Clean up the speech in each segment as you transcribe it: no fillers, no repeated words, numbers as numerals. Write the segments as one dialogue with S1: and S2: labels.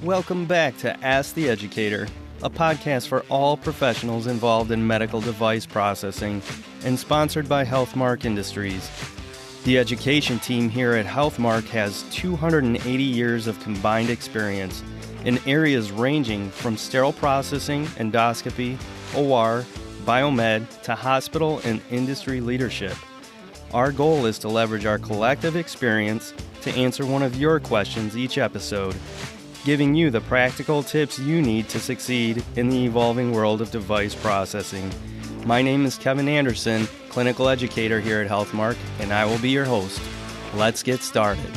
S1: Welcome back to Ask the Educator, a podcast for all professionals involved in medical device processing and sponsored by Healthmark Industries. The education team here at Healthmark has 280 years of combined experience in areas ranging from sterile processing, endoscopy, OR, biomed, to hospital and industry leadership. Our goal is to leverage our collective experience to answer one of your questions each episode, giving you the practical tips you need to succeed in the evolving world of device processing. My name is Kevin Anderson, clinical educator here at Healthmark, and I will be your host. Let's get started.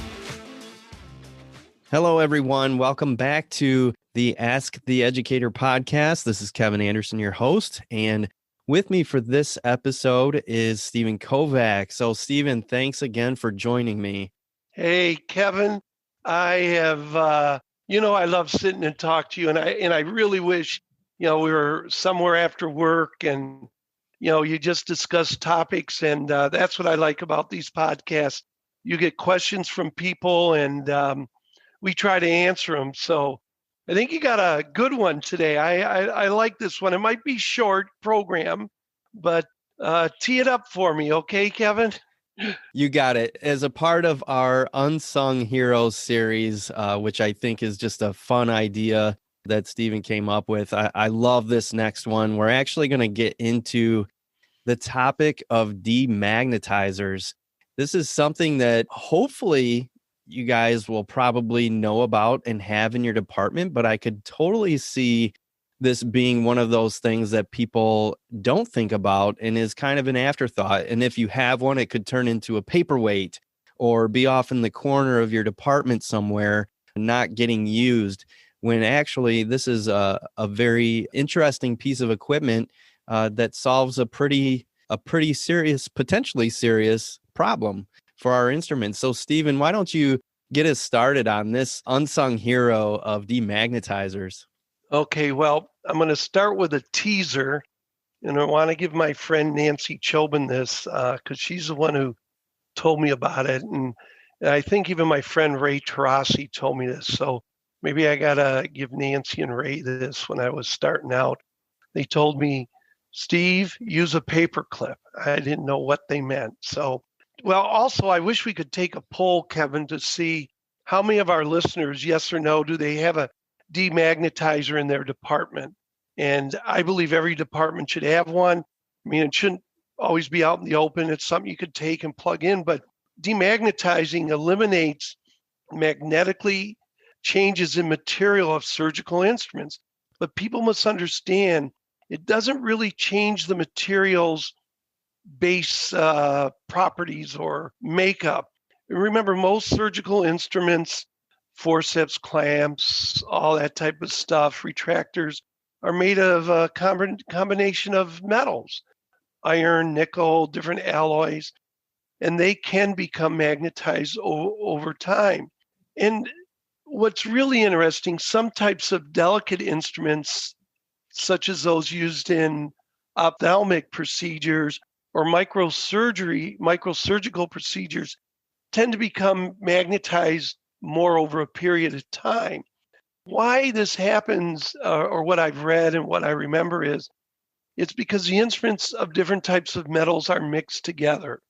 S1: Hello, everyone. Welcome back to the Ask the Educator podcast. This is Kevin Anderson, your host, and with me for this episode is Stephen Kovac. So, Stephen, thanks again for joining me.
S2: Hey, Kevin. I have, I love sitting and talk to you, and I really wish, we were somewhere after work and, you just discuss topics, and that's what I like about these podcasts. You get questions from people, and we try to answer them. So I think you got a good one today. I like this one. It might be short program, but tee it up for me, okay, Kevin?
S1: You got it. As a part of our Unsung Heroes series, which I think is just a fun idea that Stephen came up with, I love this next one. We're actually going to get into the topic of demagnetizers. This is something that hopefully you guys will probably know about and have in your department, but I could totally see this being one of those things that people don't think about and is kind of an afterthought. And if you have one, it could turn into a paperweight or be off in the corner of your department somewhere, not getting used, when actually this is a very interesting piece of equipment that solves a pretty serious, potentially serious problem for our instruments. So, Stephen, why don't you get us started on this unsung hero of demagnetizers?
S2: Okay, well, I'm going to start with a teaser, and I want to give my friend Nancy Chobin this because she's the one who told me about it, and I think even my friend Ray Tarasi told me this. So maybe I got to give Nancy and Ray this when I was starting out. They told me, Steve, use a paper clip. I didn't know what they meant. So, well, also, I wish we could take a poll, Kevin, to see how many of our listeners, yes or no, do they have a demagnetizer in their department? And I believe every department should have one. I mean, it shouldn't always be out in the open. It's something you could take and plug in, but demagnetizing eliminates magnetically changes in material of surgical instruments. But people must understand it doesn't really change the material's base properties or makeup. Remember, most surgical instruments, forceps, clamps, all that type of stuff, retractors, are made of a combination of metals, iron, nickel, different alloys, and they can become magnetized over time. And what's really interesting, some types of delicate instruments, such as those used in ophthalmic procedures or microsurgical procedures, tend to become magnetized more over a period of time. Why this happens, or what I've read and what I remember, is it's because the instruments of different types of metals are mixed together.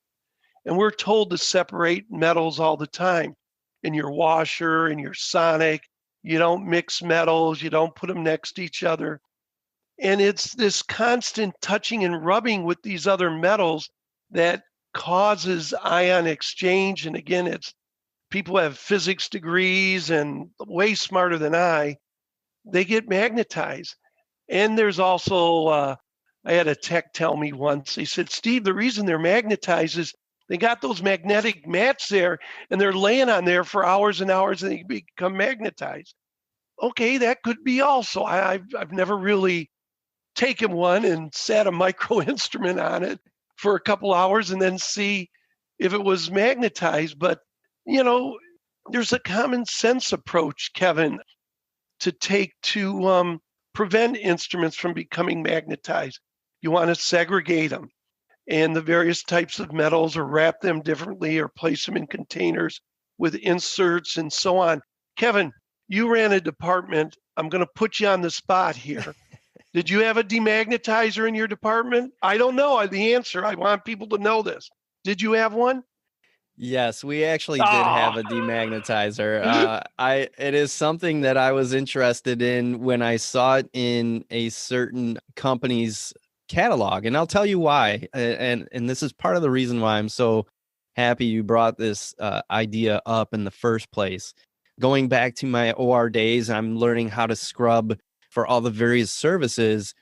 S2: And we're told to separate metals all the time. In your washer, in your sonic, you don't mix metals, you don't put them next to each other. And it's this constant touching and rubbing with these other metals that causes ion exchange. And again, it's people who have physics degrees and way smarter than I, they get magnetized. And there's also, I had a tech tell me once, he said, Steve, the reason they're magnetized is they got those magnetic mats there and they're laying on there for hours and hours and they become magnetized. Okay, that could be also. I've never really taken one and sat a micro instrument on it for a couple hours and then see if it was magnetized. But, there's a common sense approach, Kevin, to take to prevent instruments from becoming magnetized. You want to segregate them and the various types of metals, or wrap them differently, or place them in containers with inserts and so on. Kevin, you ran a department. I'm going to put you on the spot here. Did you have a demagnetizer in your department? I don't know the answer. I want people to know this. Did you have one?
S1: Yes, we actually did
S2: Oh.
S1: have a demagnetizer. It is something that I was interested in when I saw it in a certain company's catalog, and I'll tell you why. And this is part of the reason why I'm so happy you brought this idea up in the first place. Going back to my OR days, I'm learning how to scrub for all the various services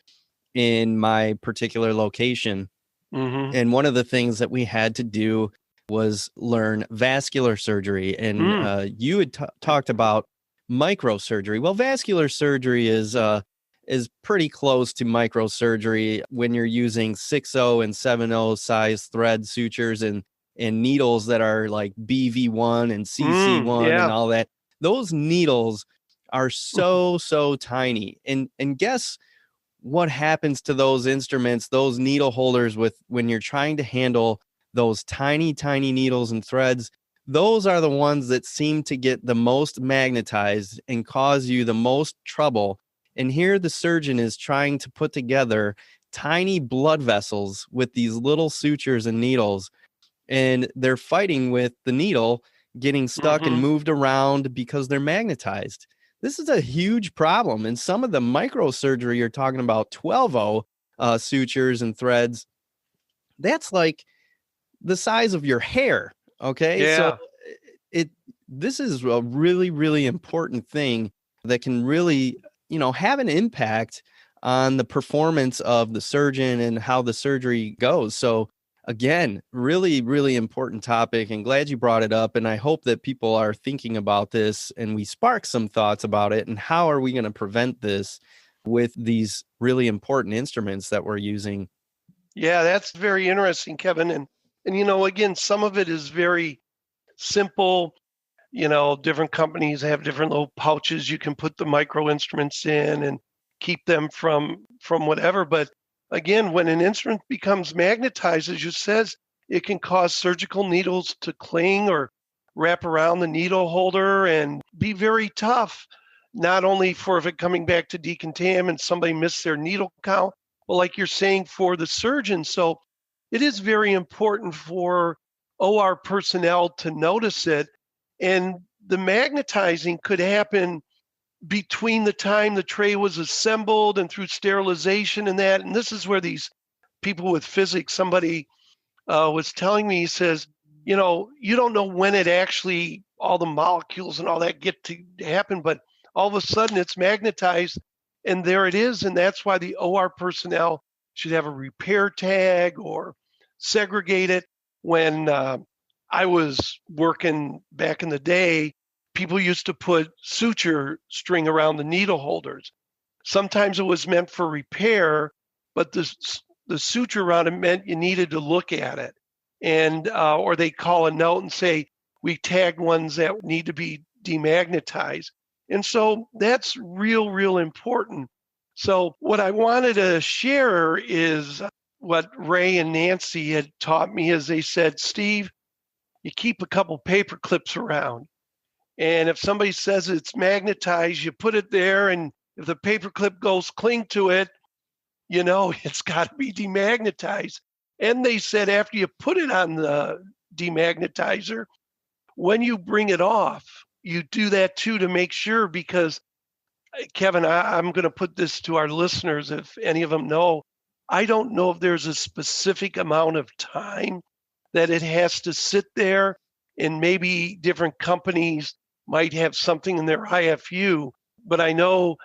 S1: in my particular location.
S2: Mm-hmm.
S1: And one of the things that we had to do was learn vascular surgery. And you had talked about microsurgery. Well, vascular surgery is pretty close to microsurgery when you're using 6.0 and 7.0 size thread sutures and needles that are like BV1 and CC1 and
S2: Yeah.
S1: all that. Those needles are so tiny. And guess what happens to those instruments, those needle holders, with when you're trying to handle those tiny needles and threads? Those are the ones that seem to get the most magnetized and cause you the most trouble. And here the surgeon is trying to put together tiny blood vessels with these little sutures and needles, and they're fighting with the needle getting stuck and
S2: Mm-hmm.
S1: moved around because they're magnetized. This is a huge problem. And some of the microsurgery you're talking about, 12.0 sutures and threads, that's like the size of your hair. Okay. So
S2: Yeah.
S1: it this is a really important thing that can really, have an impact on the performance of the surgeon and how the surgery goes. So again, really important topic, and glad you brought it up. And I hope that people are thinking about this and we spark some thoughts about it, and how are we going to prevent this with these really important instruments that we're using.
S2: Yeah, that's very interesting, Kevin. And again, some of it is very simple. Different companies have different little pouches you can put the micro instruments in and keep them from whatever. But again, when an instrument becomes magnetized, as you says, it can cause surgical needles to cling or wrap around the needle holder and be very tough. Not only for if it coming back to decontam and somebody missed their needle count, but like you're saying, for the surgeon. So it is very important for OR personnel to notice it. And the magnetizing could happen between the time the tray was assembled and through sterilization and that. And this is where these people with physics, somebody was telling me, he says, you don't know when it actually, all the molecules and all that get to happen, but all of a sudden it's magnetized and there it is. And that's why the OR personnel should have a repair tag or segregate it. When I was working back in the day, people used to put suture string around the needle holders. Sometimes it was meant for repair, but the suture around it meant you needed to look at it. And or they call a note and say, we tagged ones that need to be demagnetized. And so that's real important. So what I wanted to share is what Ray and Nancy had taught me. Is they said, Steve, you keep a couple paper clips around. And if somebody says it's magnetized, you put it there. And if the paper clip goes cling to it, it's got to be demagnetized. And they said after you put it on the demagnetizer, when you bring it off, you do that too to make sure, because Kevin, I'm going to put this to our listeners if any of them know. I don't know if there's a specific amount of time that it has to sit there, and maybe different companies might have something in their IFU, but I know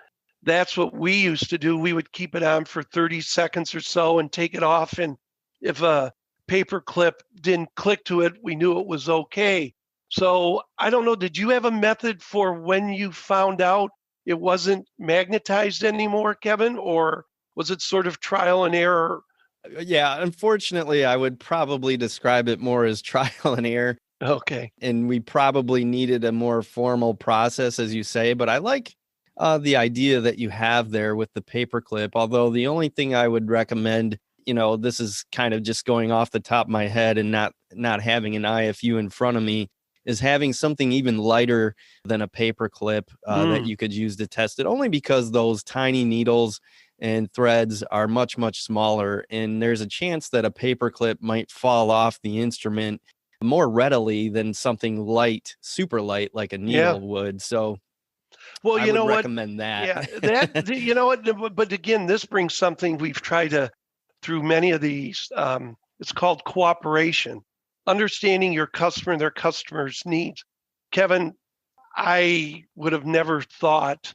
S2: that's what we used to do. We would keep it on for 30 seconds or so and take it off. And if a paper clip didn't click to it, we knew it was okay. So I don't know, did you have a method for when you found out it wasn't magnetized anymore, Kevin, or was it sort of trial and error?
S1: Yeah, unfortunately, I would probably describe it more as trial and error.
S2: Okay.
S1: And we probably needed a more formal process, as you say. But I like the idea that you have there with the paperclip. Although the only thing I would recommend, this is kind of just going off the top of my head and not having an IFU in front of me, is having something even lighter than a paper clip that you could use to test it, only because those tiny needles and threads are much, much smaller. And there's a chance that a paper clip might fall off the instrument more readily than something light, super light, like a
S2: Yeah.
S1: needle would. So
S2: Well,
S1: I
S2: you
S1: would
S2: know what?
S1: recommend that.
S2: Yeah, you know what? But again, this brings something we've tried to, through many of these, it's called cooperation, understanding your customer and their customer's needs. Kevin, I would have never thought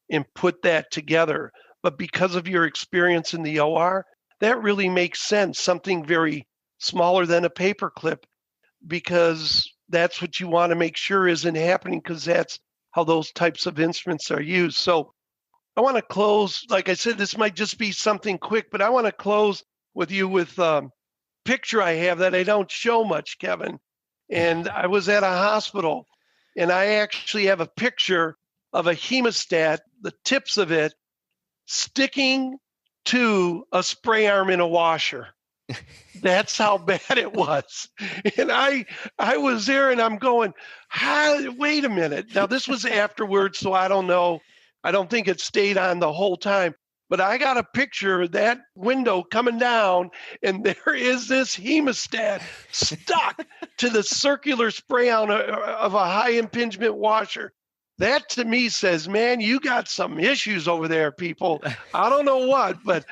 S2: and put that together, but because of your experience in the OR, that really makes sense. Something very smaller than a paper clip, because that's what you want to make sure isn't happening, because that's how those types of instruments are used. So I want to close, like I said, this might just be something quick, but I want to close with you with a picture I have that I don't show much, Kevin. And I was at a hospital, and I actually have a picture of a hemostat, the tips of it sticking to a spray arm in a washer. That's how bad it was. And I was there, and I'm going, wait a minute. Now, this was afterwards, so I don't know. I don't think it stayed on the whole time. But I got a picture of that window coming down, and there is this hemostat stuck to the circular spray on of a high impingement washer. That to me says, man, you got some issues over there, people. I don't know what, but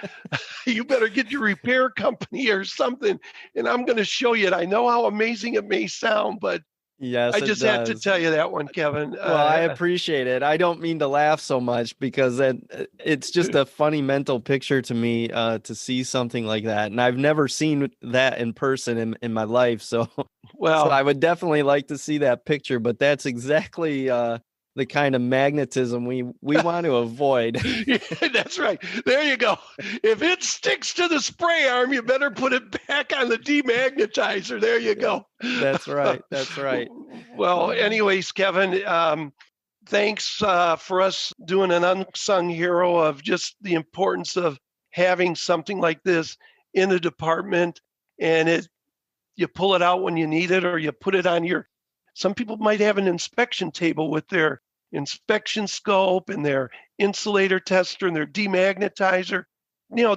S2: you better get your repair company or something. And I'm going to show you it. I know how amazing it may sound, but
S1: Yes,
S2: I
S1: it
S2: just had to
S1: does.
S2: tell you that one, Kevin.
S1: Well, I appreciate it. I don't mean to laugh so much because it's just a funny mental picture to me to see something like that. And I've never seen that in person in my life. So, so
S2: Well,
S1: I would definitely like to see that picture, but that's exactly the kind of magnetism we want to avoid.
S2: yeah, that's right. There you go. If it sticks to the spray arm, you better put it back on the demagnetizer. There you go.
S1: That's right. That's right.
S2: Well, anyways, Kevin, thanks for us doing an unsung hero of just the importance of having something like this in the department, and you pull it out when you need it, or you put it on your. Some people might have an inspection table with their inspection scope and their insulator tester and their demagnetizer,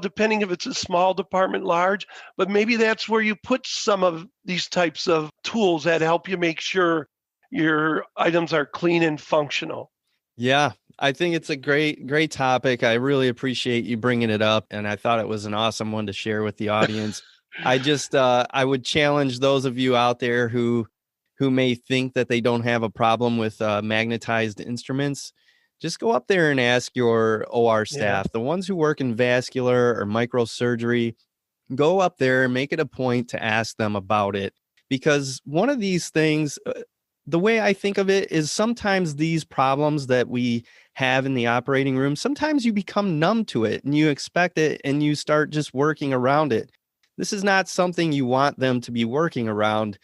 S2: depending if it's a small department, large, but maybe that's where you put some of these types of tools that help you make sure your items are clean and functional.
S1: Yeah, I think it's a great topic. I really appreciate you bringing it up, and I thought it was an awesome one to share with the audience. I would challenge those of you out there who may think that they don't have a problem with magnetized instruments. Just go up there and ask your OR
S2: Yeah.
S1: staff, the ones who work in vascular or microsurgery. Go up there and make it a point to ask them about it, because one of these things, the way I think of it is sometimes these problems that we have in the operating room, sometimes you become numb to it and you expect it and you start just working around it. This is not something you want them to be working around,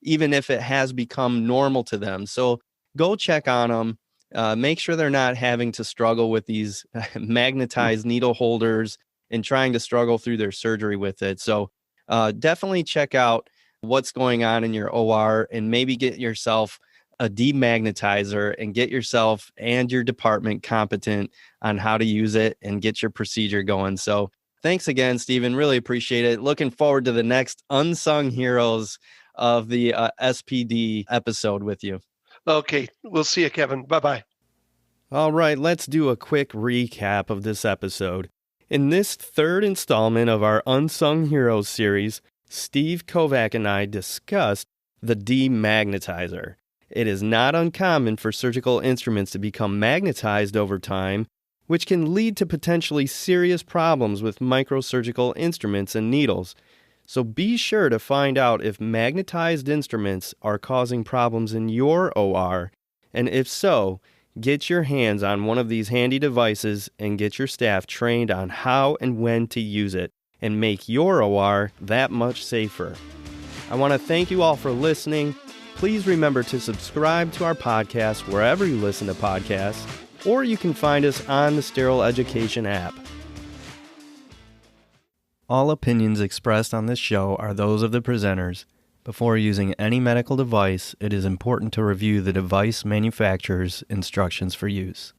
S1: even if it has become normal to them. So go check on them. Make sure they're not having to struggle with these magnetized needle holders and trying to struggle through their surgery with it. So definitely check out what's going on in your OR and maybe get yourself a demagnetizer and get yourself and your department competent on how to use it and get your procedure going. So thanks again, Stephen. Really appreciate it. Looking forward to the next Unsung Heroes of the SPD episode with you.
S2: Okay. We'll see you, Kevin. Bye-bye.
S1: All right, let's do a quick recap of this episode. In this third installment of our Unsung Heroes series, Steve Kovac and I discussed the Demagnetizer. It is not uncommon for surgical instruments to become magnetized over time, which can lead to potentially serious problems with microsurgical instruments and needles. So be sure to find out if magnetized instruments are causing problems in your OR, and if so, get your hands on one of these handy devices and get your staff trained on how and when to use it, and make your OR that much safer. I want to thank you all for listening. Please remember to subscribe to our podcast wherever you listen to podcasts, or you can find us on the Sterile Education app. All opinions expressed on this show are those of the presenters, Before using any medical device, it is important to review the device manufacturer's instructions for use.